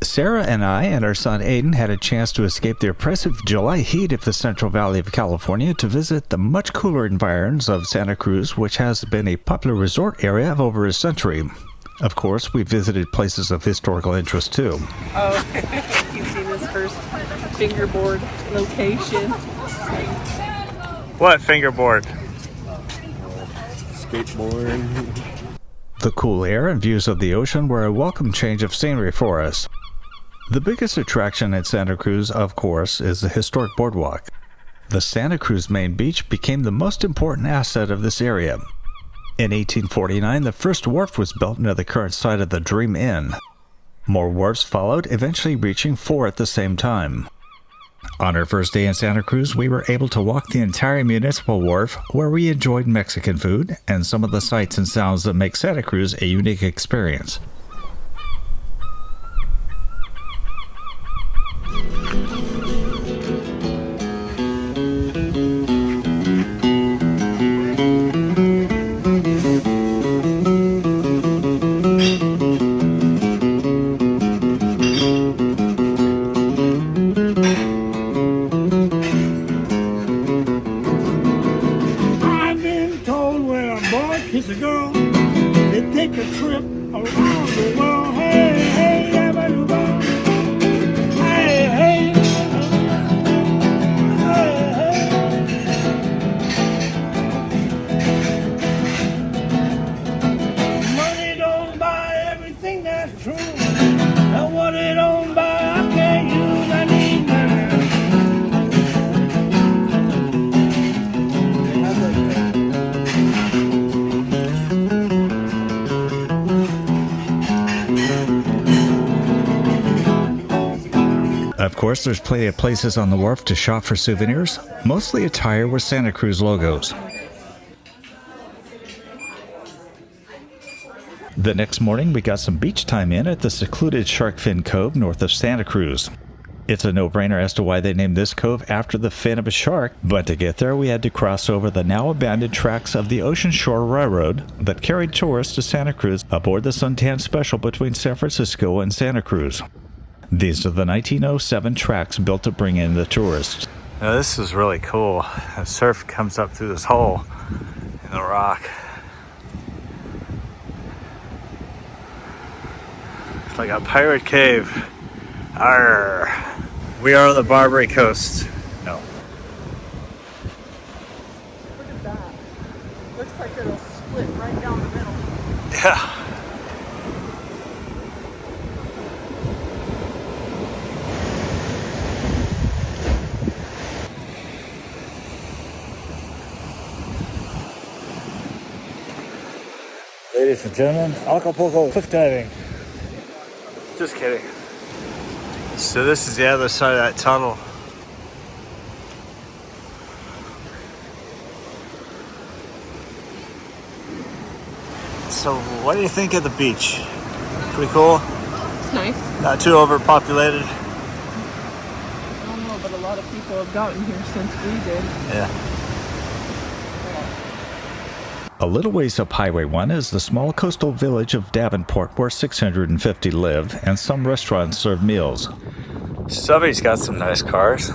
Sarah and I and our son Aiden had a chance to escape the oppressive July heat of the Central Valley of California to visit the much cooler environs of Santa Cruz, which has been a popular resort area of over a century. Of course, we visited places of historical interest too. Oh, you've seen this first fingerboard location. What fingerboard? Skateboard. The cool air and views of the ocean were a welcome change of scenery for us. The biggest attraction in Santa Cruz, of course, is the historic Boardwalk. The Santa Cruz main beach became the most important asset of this area. In 1849, the first wharf was built near the current site of the Dream Inn. More wharves followed, eventually reaching 4 at the same time. On our first day in Santa Cruz, we were able to walk the entire municipal wharf, where we enjoyed Mexican food and some of the sights and sounds that make Santa Cruz a unique experience. Kiss a girl, they take a trip around the world. Hey, hey, everybody. Hey, hey. Hey, hey. Money don't buy everything that's true. And what it don't buy, I can't use. I need money. Of course, there's plenty of places on the wharf to shop for souvenirs, mostly attire with Santa Cruz logos. The next morning, we got some beach time in at the secluded shark fin cove north of Santa Cruz. It's a no-brainer as to why they named this cove after the fin of a shark, but to get there we had to cross over the now abandoned tracks of the Ocean Shore Railroad that carried tourists to Santa Cruz aboard the Suntan Special between San Francisco and Santa Cruz. These are the 1907 tracks built to bring in the tourists. Now this is really cool. The surf comes up through this hole in the rock. It's like a pirate cave. Arr. We are on the Barbary Coast. No. Look at that. Looks like it'll split right down the middle. Yeah. Ladies and gentlemen, Acapulco cliff diving. Just kidding. So this is the other side of that tunnel. So what do you think of the beach? Pretty cool? It's nice. Not too overpopulated? I don't know, but a lot of people have gotten here since we did. Yeah. A little ways up Highway 1 is the small coastal village of Davenport, where 650 live, and some restaurants serve meals. Somebody's got some nice cars.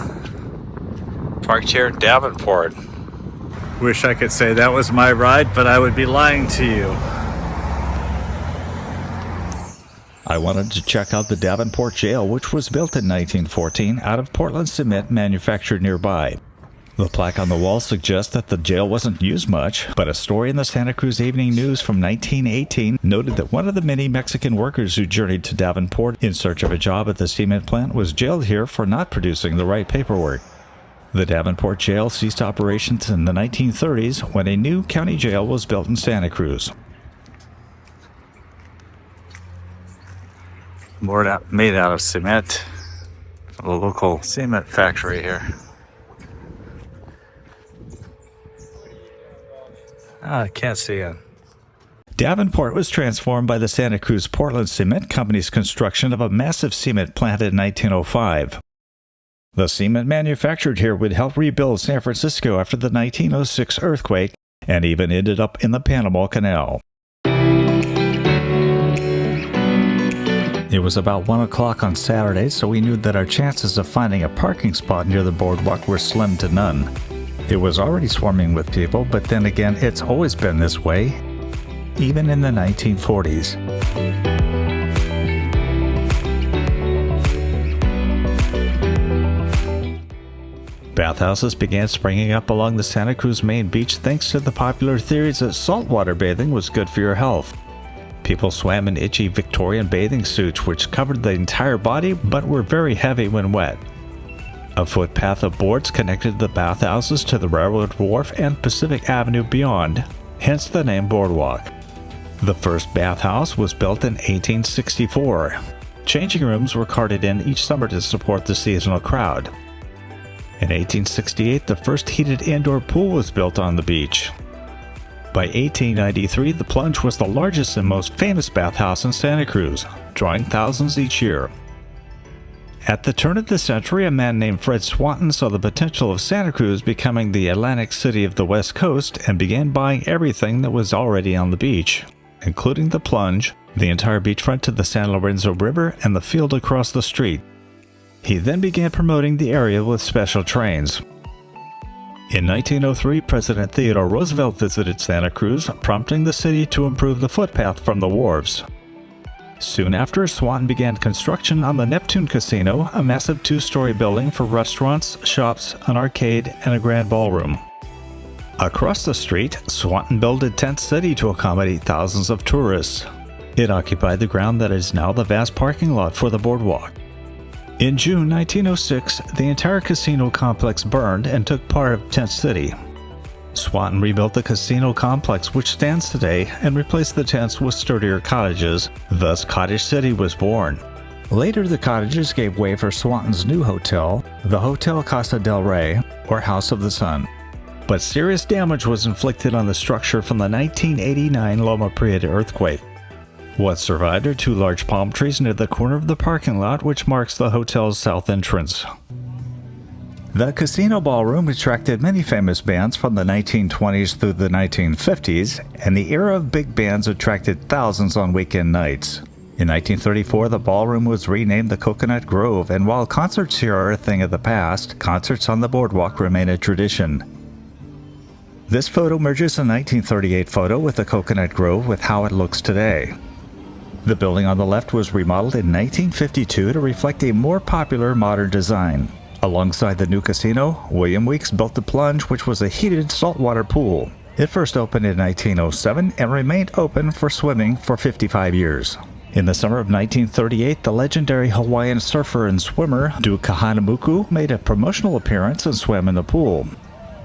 Parked here in Davenport. Wish I could say that was my ride, but I would be lying to you. I wanted to check out the Davenport jail, which was built in 1914 out of Portland cement manufactured nearby. The plaque on the wall suggests that the jail wasn't used much, but a story in the Santa Cruz Evening News from 1918 noted that one of the many Mexican workers who journeyed to Davenport in search of a job at the cement plant was jailed here for not producing the right paperwork. The Davenport jail ceased operations in the 1930s when a new county jail was built in Santa Cruz. Board made out of cement. A local cement factory here. I can't see it. Davenport was transformed by the Santa Cruz Portland Cement Company's construction of a massive cement plant in 1905. The cement manufactured here would help rebuild San Francisco after the 1906 earthquake and even ended up in the Panama Canal. It was about 1 o'clock on Saturday, so we knew that our chances of finding a parking spot near the boardwalk were slim to none. It was already swarming with people, but then again, it's always been this way, even in the 1940s. Bathhouses began springing up along the Santa Cruz main beach thanks to the popular theories that saltwater bathing was good for your health. People swam in itchy Victorian bathing suits which covered the entire body but were very heavy when wet. A footpath of boards connected the bathhouses to the railroad wharf and Pacific Avenue beyond, hence the name Boardwalk. The first bathhouse was built in 1864. Changing rooms were carted in each summer to support the seasonal crowd. In 1868, the first heated indoor pool was built on the beach. By 1893, the Plunge was the largest and most famous bathhouse in Santa Cruz, drawing thousands each year. At the turn of the century, a man named Fred Swanton saw the potential of Santa Cruz becoming the Atlantic city of the West Coast and began buying everything that was already on the beach, including the Plunge, the entire beachfront to the San Lorenzo River, and the field across the street. He then began promoting the area with special trains. In 1903, President Theodore Roosevelt visited Santa Cruz, prompting the city to improve the footpath from the wharves. Soon after, Swanton began construction on the Neptune Casino, a massive two-story building for restaurants, shops, an arcade, and a grand ballroom. Across the street, Swanton built a tent city to accommodate thousands of tourists. It occupied the ground that is now the vast parking lot for the boardwalk. In June 1906, the entire casino complex burned and took part of Tent City. Swanton rebuilt the casino complex, which stands today, and replaced the tents with sturdier cottages. Thus, Cottage City was born. Later, the cottages gave way for Swanton's new hotel, the Hotel Casa del Rey, or House of the Sun. But serious damage was inflicted on the structure from the 1989 Loma Prieta earthquake. What survived are two large palm trees near the corner of the parking lot, which marks the hotel's south entrance. The casino ballroom attracted many famous bands from the 1920s through the 1950s, and the era of big bands attracted thousands on weekend nights. In 1934, the ballroom was renamed the Coconut Grove, and while concerts here are a thing of the past, concerts on the boardwalk remain a tradition. This photo merges a 1938 photo with the Coconut Grove with how it looks today. The building on the left was remodeled in 1952 to reflect a more popular modern design. Alongside the new casino, William Weeks built the Plunge, which was a heated saltwater pool. It first opened in 1907 and remained open for swimming for 55 years. In the summer of 1938, the legendary Hawaiian surfer and swimmer Duke Kahanamoku made a promotional appearance and swam in the pool.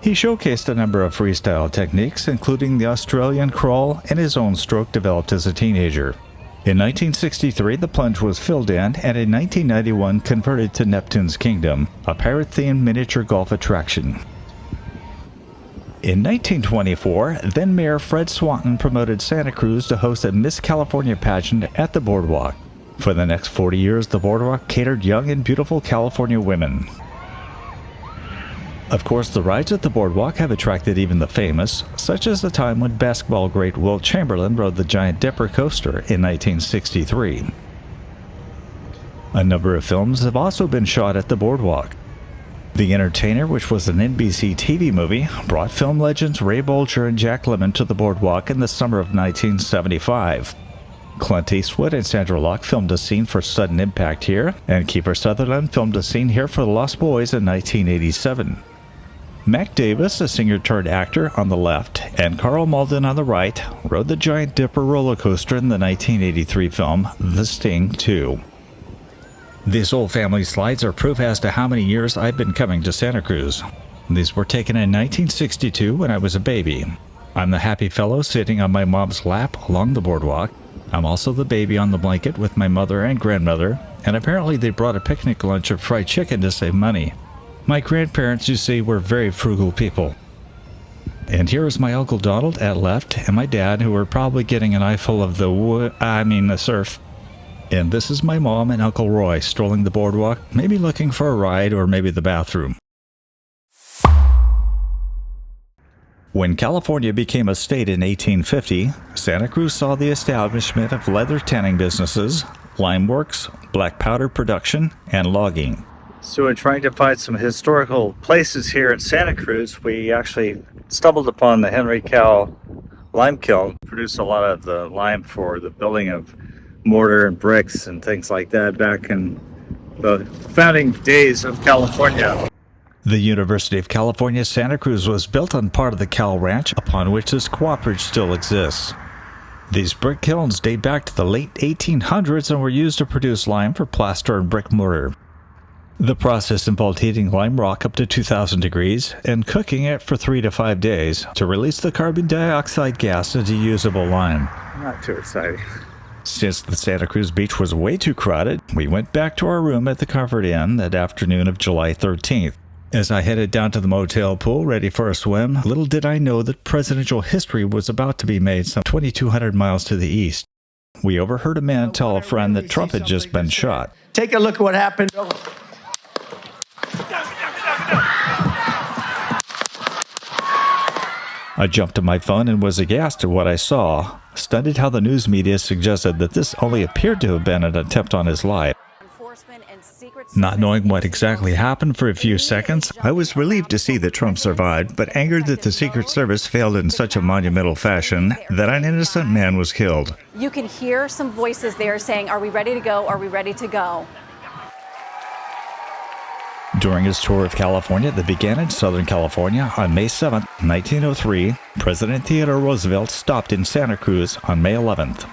He showcased a number of freestyle techniques, including the Australian crawl and his own stroke developed as a teenager. In 1963, the Plunge was filled in, and in 1991 converted to Neptune's Kingdom, a pirate-themed miniature golf attraction. In 1924, then-Mayor Fred Swanton promoted Santa Cruz to host a Miss California pageant at the boardwalk. For the next 40 years, the boardwalk catered young and beautiful California women. Of course, the rides at the boardwalk have attracted even the famous, such as the time when basketball great Wilt Chamberlain rode the Giant Dipper coaster in 1963. A number of films have also been shot at the boardwalk. The Entertainer, which was an NBC TV movie, brought film legends Ray Bolger and Jack Lemmon to the boardwalk in the summer of 1975. Clint Eastwood and Sandra Locke filmed a scene for Sudden Impact here, and Kiefer Sutherland filmed a scene here for The Lost Boys in 1987. Mac Davis, a singer-turned-actor, on the left, and Carl Malden on the right, rode the Giant Dipper roller coaster in the 1983 film The Sting 2. These old family slides are proof as to how many years I've been coming to Santa Cruz. These were taken in 1962 when I was a baby. I'm the happy fellow sitting on my mom's lap along the boardwalk. I'm also the baby on the blanket with my mother and grandmother, and apparently they brought a picnic lunch of fried chicken to save money. My grandparents, you see, were very frugal people. And here is my Uncle Donald at left, and my dad, who were probably getting an eyeful of the surf. And this is my mom and Uncle Roy strolling the boardwalk, maybe looking for a ride or maybe the bathroom. When California became a state in 1850, Santa Cruz saw the establishment of leather tanning businesses, lime works, black powder production, and logging. So in trying to find some historical places here in Santa Cruz, we actually stumbled upon the Henry Cowell lime kiln. Produced a lot of the lime for the building of mortar and bricks and things like that back in the founding days of California. The University of California, Santa Cruz was built on part of the Cowell Ranch, upon which this cooperative still exists. These brick kilns date back to the late 1800s and were used to produce lime for plaster and brick mortar. The process involved heating lime rock up to 2,000 degrees and cooking it for 3 to 5 days to release the carbon dioxide gas into usable lime. Not too exciting. Since the Santa Cruz beach was way too crowded, we went back to our room at the Comfort Inn that afternoon of July 13th. As I headed down to the motel pool ready for a swim, little did I know that presidential history was about to be made some 2,200 miles to the east. We overheard a man tell a friend that Trump had just been shot. Take a look at what happened. I jumped to my phone and was aghast at what I saw, stunned how the news media suggested that this only appeared to have been an attempt on his life. Not knowing what exactly happened for a few seconds, I was relieved to see that Trump survived, but angered that the Secret Service failed in such a monumental fashion that an innocent man was killed. You can hear some voices there saying, "Are we ready to go? Are we ready to go?" During his tour of California that began in Southern California on May 7, 1903, President Theodore Roosevelt stopped in Santa Cruz on May 11th.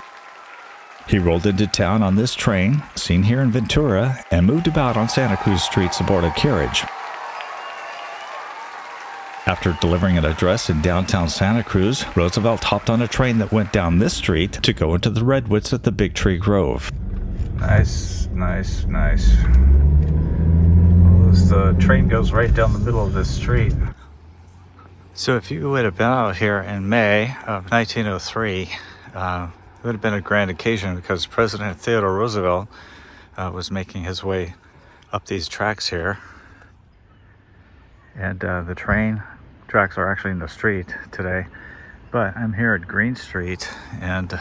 He rolled into town on this train, seen here in Ventura, and moved about on Santa Cruz streets aboard a carriage. After delivering an address in downtown Santa Cruz, Roosevelt hopped on a train that went down this street to go into the Redwoods at the Big Tree Grove. Nice, nice, nice. The train goes right down the middle of this street. So if you would have been out here in May of 1903, it would have been a grand occasion because President Theodore Roosevelt was making his way up these tracks here. And the train tracks are actually in the street today. But I'm here at Green Street and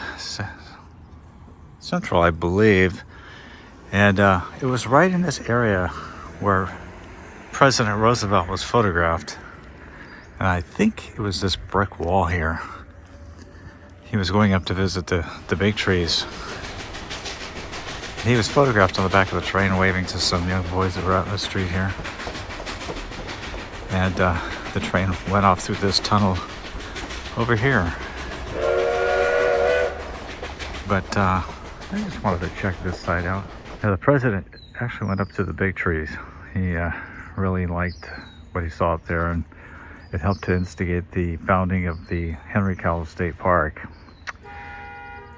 Central, I believe. And it was right in this area where President Roosevelt was photographed. And I think it was this brick wall here. He was going up to visit the big trees. He was photographed on the back of the train waving to some young boys that were out in the street here. And the train went off through this tunnel over here. But I just wanted to check this side out. Now, the president actually went up to the big trees. He really liked what he saw up there, and it helped to instigate the founding of the Henry Cowell State Park.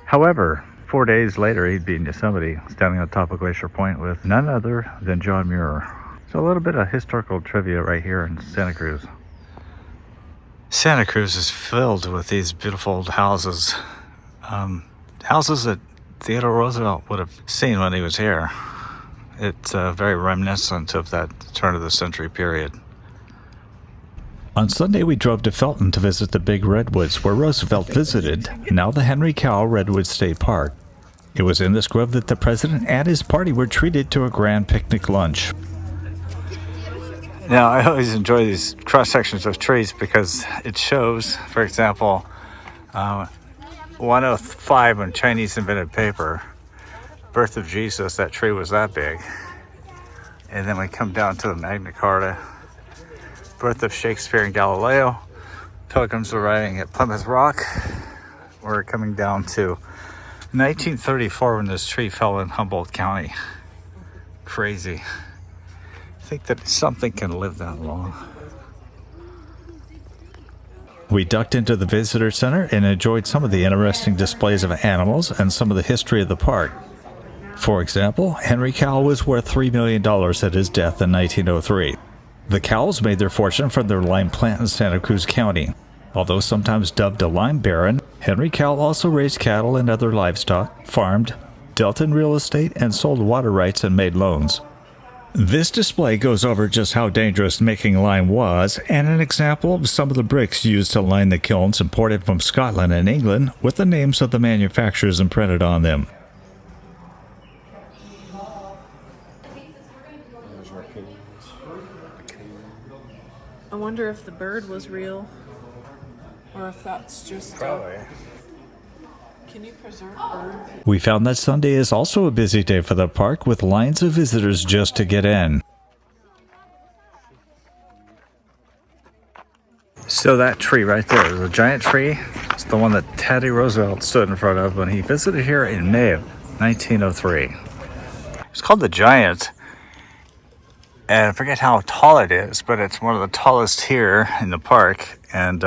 However, 4 days later, he'd be in Yosemite, standing on top of Glacier Point with none other than John Muir. So a little bit of historical trivia right here in Santa Cruz. Santa Cruz is filled with these beautiful old houses. Houses that Theodore Roosevelt would have seen when he was here. It's very reminiscent of that turn of the century period. On Sunday, we drove to Felton to visit the big Redwoods where Roosevelt visited, now the Henry Cowell Redwood State Park. It was in this grove that the president and his party were treated to a grand picnic lunch. Now, I always enjoy these cross-sections of trees because it shows, for example, 105 when Chinese invented paper, birth of Jesus, that tree was that big. And then we come down to the Magna Carta, birth of Shakespeare and Galileo, Pilgrims arriving at Plymouth Rock. We're coming down to 1934 when this tree fell in Humboldt County. Crazy. I think that something can live that long. We ducked into the visitor center and enjoyed some of the interesting displays of animals and some of the history of the park. For example, Henry Cowell was worth $3 million at his death in 1903. The Cowells made their fortune from their lime plant in Santa Cruz County. Although sometimes dubbed a lime baron, Henry Cowell also raised cattle and other livestock, farmed, dealt in real estate, and sold water rights and made loans. This display goes over just how dangerous making lime was, and an example of some of the bricks used to line the kilns imported from Scotland and England with the names of the manufacturers imprinted on them. I wonder if the bird was real, or if that's just. Probably. Can you preserve birds? We found that Sunday is also a busy day for the park, with lines of visitors just to get in. So that tree right there is a giant tree. It's the one that Teddy Roosevelt stood in front of when he visited here in May of 1903. It's called the Giant, and I forget how tall it is, but it's one of the tallest here in the park. And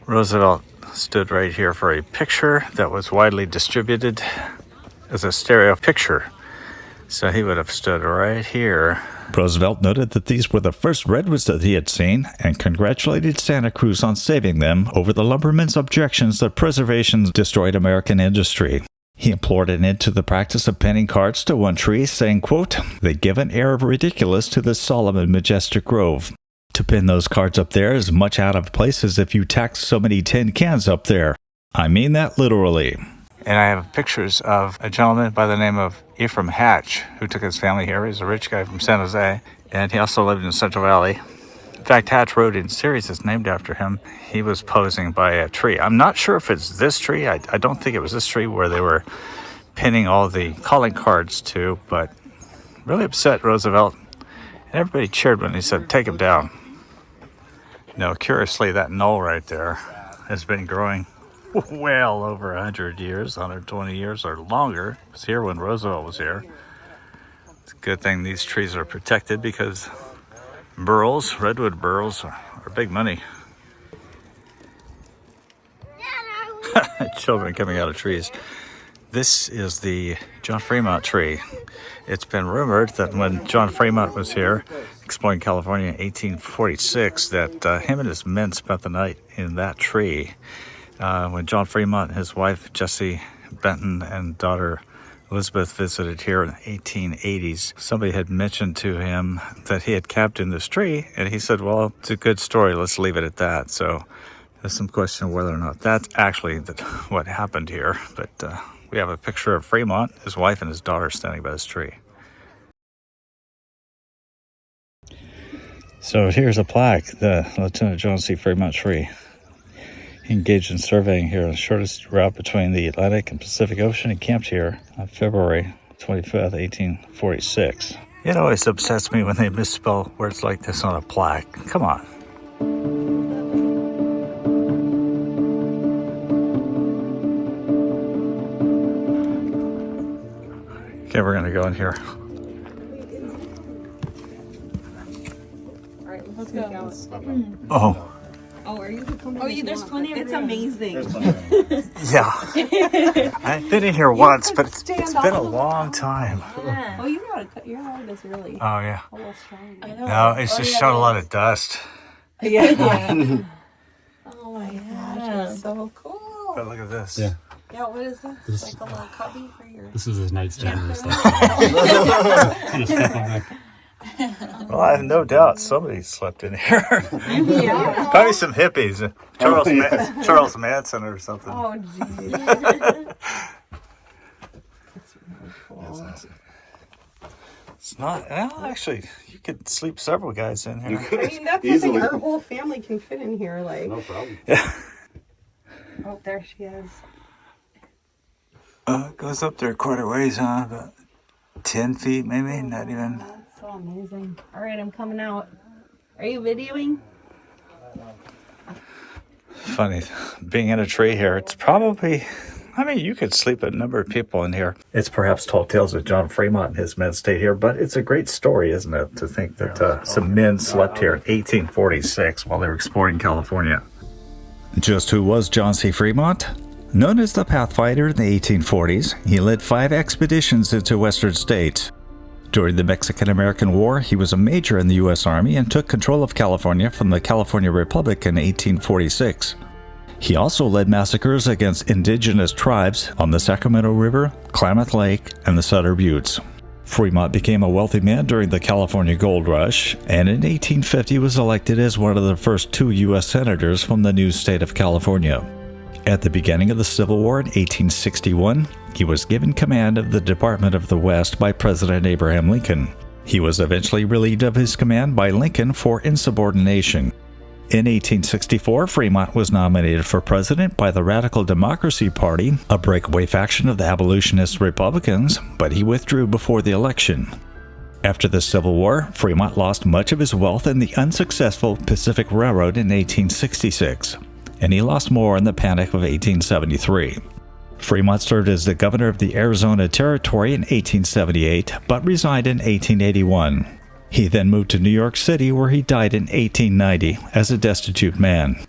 Roosevelt stood right here for a picture that was widely distributed as a stereo picture. So he would have stood right here. Roosevelt noted that these were the first redwoods that he had seen and congratulated Santa Cruz on saving them over the lumbermen's objections that preservation destroyed American industry. He implored an end to the practice of pinning cards to one tree, saying, quote, "They give an air of ridiculous to this solemn and majestic grove. To pin those cards up there is much out of place as if you tacked so many tin cans up there. I mean that literally." And I have pictures of a gentleman by the name of Ephraim Hatch, who took his family here. He's a rich guy from San Jose, and he also lived in Central Valley. In fact, Hatch Road in series is named after him. He was posing by a tree. I'm not sure if it's this tree. I don't think it was this tree where they were pinning all the calling cards to, but really upset Roosevelt. And everybody cheered when he said, "Take him down." Now, curiously, that knoll right there has been growing well over 100 years, 120 years or longer. It was here when Roosevelt was here. It's a good thing these trees are protected because burls, redwood burls, are big money. Children coming out of trees. This is the John Fremont tree. It's been rumored that when John Fremont was here exploring California in 1846, that him and his men spent the night in that tree. When John Fremont and his wife Jessie Benton and daughter Elizabeth visited here in the 1880s, somebody had mentioned to him that he had camped in this tree, and he said, "Well, it's a good story, let's leave it at that." So there's some question of whether or not that's actually what happened here, but we have a picture of Fremont, his wife, and his daughter standing by this tree. So here's a plaque, the Lieutenant John C. Fremont tree. He engaged in surveying here on the shortest route between the Atlantic and Pacific Ocean and camped here on February 25th, 1846. It always upsets me when they misspell words like this on a plaque. Come on. Okay, we're gonna go in here. All right, let's go. Oh. Oh, are you coming? Oh, yeah, there's plenty of room. It's amazing. Yeah. I've been in here once, but it's been a long time. Yeah. Oh, you gotta cut your hair this really. Oh, yeah. A little strong. I know. No, it's just showing a lot of dust. Yeah. Oh my gosh, it's so cool. But look at this. Yeah. Yeah, what is this? Like a little cubby for your... This is his nightstand and stuff. Kind of stuff on that. Well, I have no doubt somebody slept in here. Yeah. Probably some hippies. Charles Manson or something. Oh, geez. That's really cool. It's not, well, actually, you could sleep several guys in here. I mean, that's the thing. Our whole family can fit in here. Like, No problem. Yeah. oh, there she is. It goes up there quite a ways, huh? About 10 feet, maybe? Not even. That's so amazing. All right, I'm coming out. Are you videoing? Funny, being in a tree here, it's probably, I mean, you could sleep a number of people in here. It's perhaps tall tales that John Fremont and his men stayed here, but it's a great story, isn't it, to think that some men slept here in 1846 while they were exploring California. Just who was John C. Fremont? Known as the Pathfinder in the 1840s, he led 5 expeditions into western states. During the Mexican-American War, he was a major in the U.S. Army and took control of California from the California Republic in 1846. He also led massacres against indigenous tribes on the Sacramento River, Klamath Lake, and the Sutter Buttes. Fremont became a wealthy man during the California Gold Rush, and in 1850 was elected as one of the first 2 U.S. senators from the new state of California. At the beginning of the Civil War in 1861, he was given command of the Department of the West by President Abraham Lincoln. He was eventually relieved of his command by Lincoln for insubordination. In 1864, Fremont was nominated for president by the Radical Democracy Party, a breakaway faction of the abolitionist Republicans, but he withdrew before the election. After the Civil War, Fremont lost much of his wealth in the unsuccessful Pacific Railroad in 1866, and he lost more in the Panic of 1873. Fremont served as the governor of the Arizona Territory in 1878, but resigned in 1881. He then moved to New York City, where he died in 1890 as a destitute man.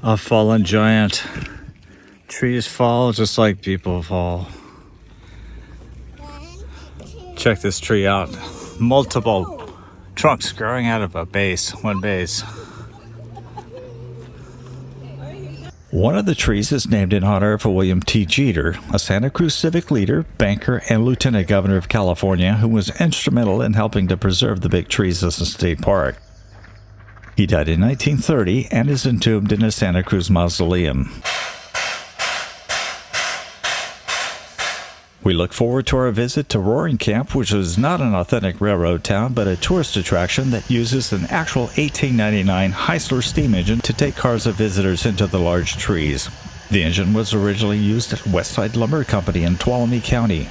A fallen giant. Trees fall just like people fall. Check this tree out. Multiple trunks growing out of one base. One of the trees is named in honor of William T. Jeter, a Santa Cruz civic leader, banker, and lieutenant governor of California who was instrumental in helping to preserve the big trees as a state park. He died in 1930 and is entombed in a Santa Cruz mausoleum. We look forward to our visit to Roaring Camp, which is not an authentic railroad town, but a tourist attraction that uses an actual 1899 Heisler steam engine to take cars of visitors into the large trees. The engine was originally used at Westside Lumber Company in Tuolumne County.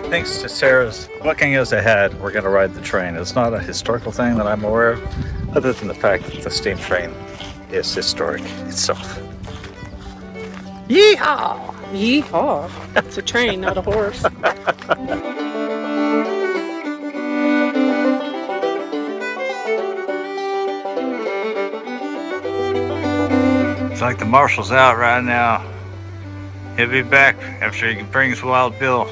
Thanks to Sarah's booking us ahead, we're going to ride the train. It's not a historical thing that I'm aware of, other than the fact that the steam train is historic itself. Yeehaw! Yeehaw. That's a train, not a horse. It's like the marshal's out right now. He'll be back after he brings Wild Bill.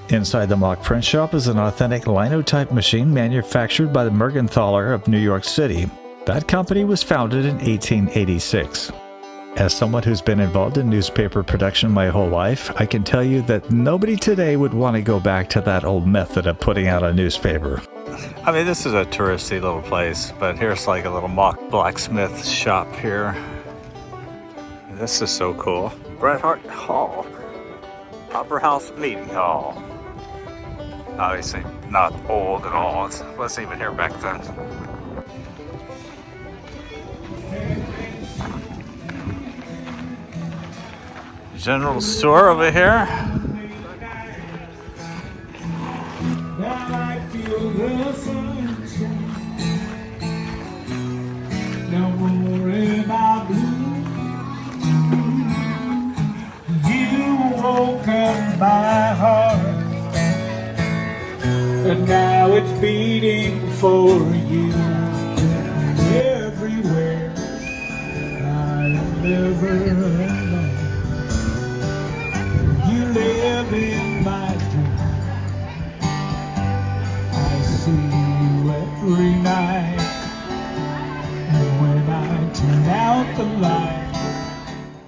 Inside the mock print shop is an authentic linotype machine manufactured by the Mergenthaler of New York City. That company was founded in 1886. As someone who's been involved in newspaper production my whole life, I can tell you that nobody today would want to go back to that old method of putting out a newspaper. I mean, this is a touristy little place, but here's like a little mock blacksmith shop here. This is so cool. Bret Hart Hall. Opera House Meeting Hall. Obviously not old at all. It wasn't even here back then. General store over here. Don't worry about blue. You woke up my heart, and now it's beating for you. Everywhere I live alone. You live in my dream. I see you every night, and when I turn out the light.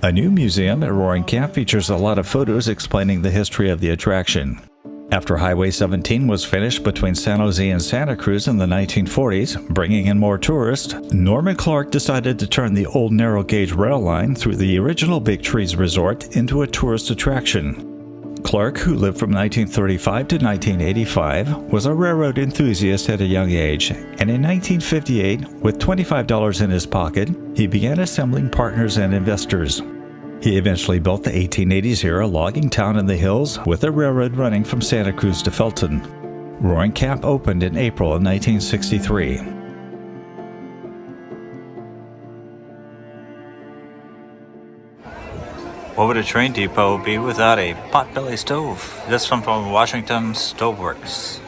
A new museum at Roaring Camp features a lot of photos explaining the history of the attraction. After Highway 17 was finished between San Jose and Santa Cruz in the 1940s, bringing in more tourists, Norman Clark decided to turn the old narrow gauge rail line through the original Big Trees Resort into a tourist attraction. Clark, who lived from 1935 to 1985, was a railroad enthusiast at a young age, and in 1958, with $25 in his pocket, he began assembling partners and investors. He eventually built the 1880s-era logging town in the hills with a railroad running from Santa Cruz to Felton. Roaring Camp opened in April of 1963. What would a train depot be without a potbelly stove? This one from Washington Stoveworks.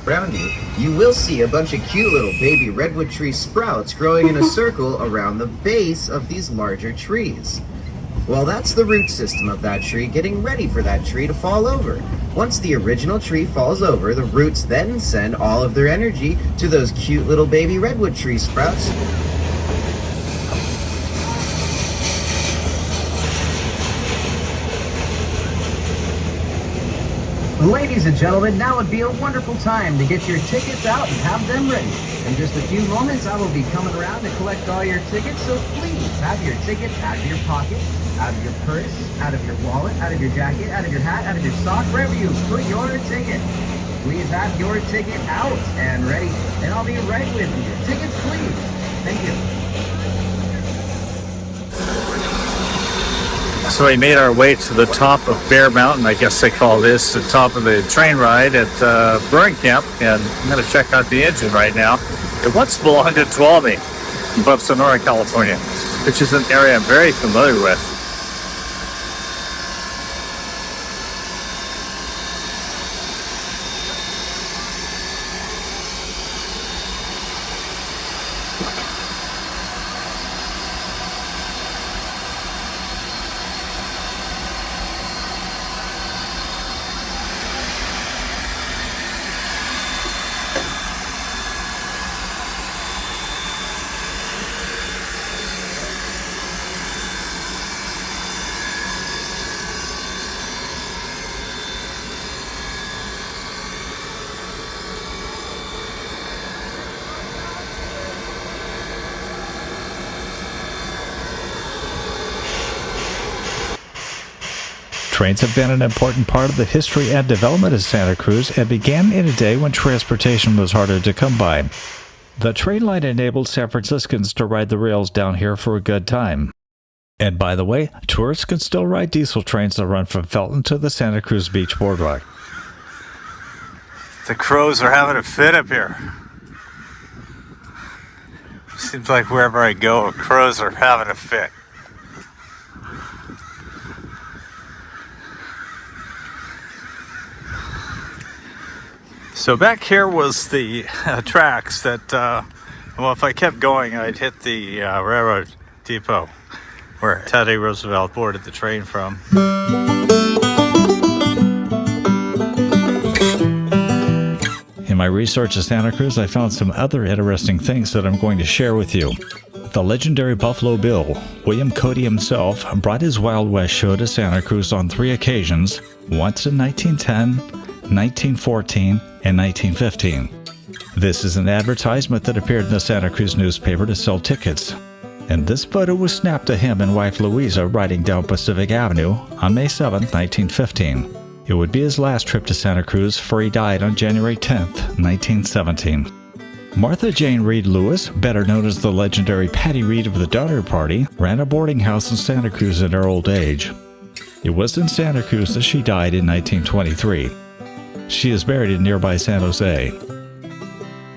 Around you, you will see a bunch of cute little baby redwood tree sprouts growing in a circle around the base of these larger trees. Well, that's the root system of that tree getting ready for that tree to fall over. Once the original tree falls over, the roots then send all of their energy to those cute little baby redwood tree sprouts. Ladies and gentlemen, now would be a wonderful time to get your tickets out and have them ready. In just a few moments, I will be coming around to collect all your tickets, so please have your ticket out of your pocket, out of your purse, out of your wallet, out of your jacket, out of your hat, out of your sock, wherever you put your ticket. Please have your ticket out and ready, and I'll be right with you. Tickets, please. Thank you. So we made our way to the top of Bear Mountain. I guess they call this the top of the train ride at Burn Camp, and I'm going to check out the engine right now. It once belonged to Tuolumne above Sonora, California, which is an area I'm very familiar with. Trains have been an important part of the history and development of Santa Cruz and began in a day when transportation was harder to come by. The train line enabled San Franciscans to ride the rails down here for a good time. And by the way, tourists can still ride diesel trains that run from Felton to the Santa Cruz Beach Boardwalk. The crows are having a fit up here. Seems like wherever I go, crows are having a fit. So back here was the tracks that, well, if I kept going, I'd hit the railroad depot where Teddy Roosevelt boarded the train from. In my research of Santa Cruz, I found some other interesting things that I'm going to share with you. The legendary Buffalo Bill, William Cody himself, brought his Wild West show to Santa Cruz on 3 occasions, once in 1910, 1914, and 1915. This is an advertisement that appeared in the Santa Cruz newspaper to sell tickets. And this photo was snapped to him and wife Louisa riding down Pacific Avenue on May 7, 1915. It would be his last trip to Santa Cruz, for he died on January 10, 1917. Martha Jane Reed Lewis, better known as the legendary Patty Reed of the Donner Party, ran a boarding house in Santa Cruz in her old age. It was in Santa Cruz that she died in 1923. She is buried in nearby San Jose.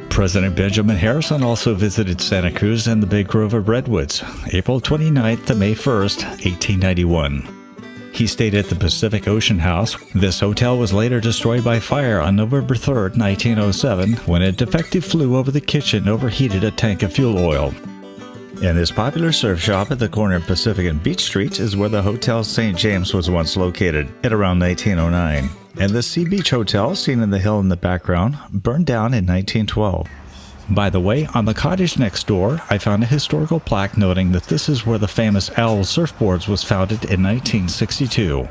President Benjamin Harrison also visited Santa Cruz and the Big Grove of Redwoods, April 29th to May 1st, 1891. He stayed at the Pacific Ocean House. This hotel was later destroyed by fire on November 3rd, 1907, when a defective flue over the kitchen overheated a tank of fuel oil. And this popular surf shop at the corner of Pacific and Beach Streets is where the Hotel St. James was once located, at around 1909. And the Sea Beach Hotel, seen in the hill in the background, burned down in 1912. By the way, on the cottage next door, I found a historical plaque noting that this is where the famous Owl Surfboards was founded in 1962.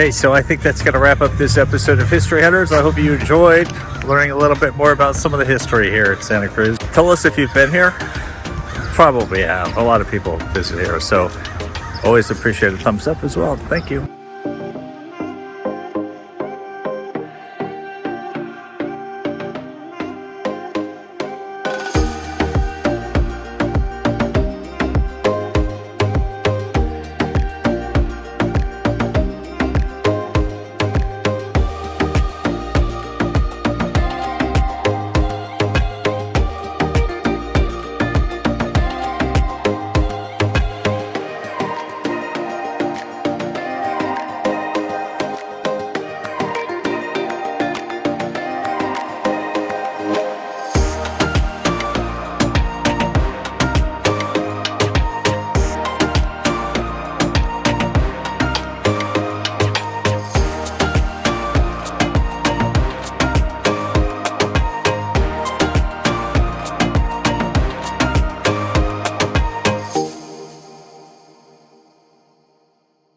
Hey, so I think that's going to wrap up this episode of History Hunters. I hope you enjoyed learning a little bit more about some of the history here at Santa Cruz. Tell us if you've been here. Probably have. A lot of people visit here. So Always appreciate a thumbs up as well. Thank you.